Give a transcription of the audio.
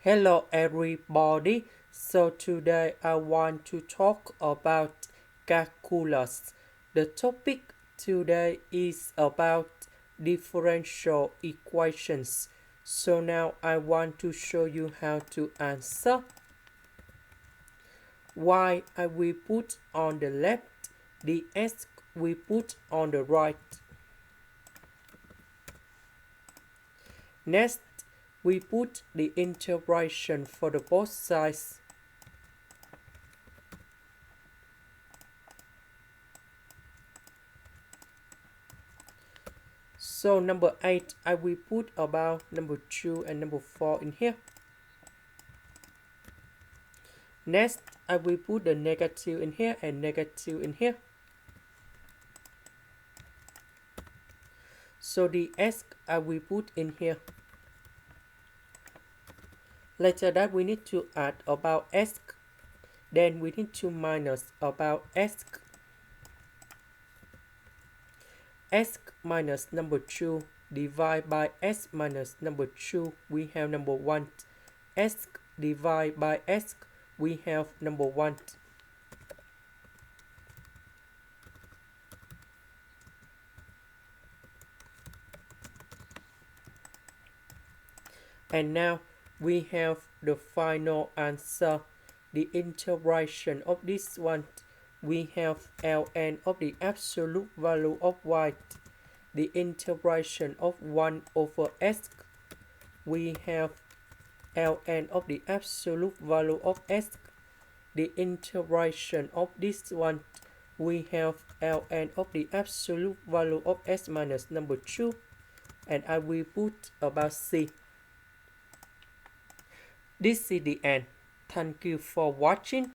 Hello everybody. So today I want to talk about calculus. The topic today is about differential equations. So now I want to show you how to answer. Y I will put on the left, the x we put on the right. Next, we put the integration for the both sides. So number 8, I will put about number 2 and number 4 in here. Next, I will put the negative in here and negative in here. So the x I will put in here. Later that we need to add about x. Then we need to minus about x. X minus number 2 divided by x minus number 2, we have number 1. X divided by x, we have number 1. And now we have the final answer. The integration of this one, we have ln of the absolute value of y. The integration of 1 over x, we have ln of the absolute value of x. The integration of this one, we have ln of the absolute value of x minus number 2. And I will put about c. This is the end. Thank you for watching.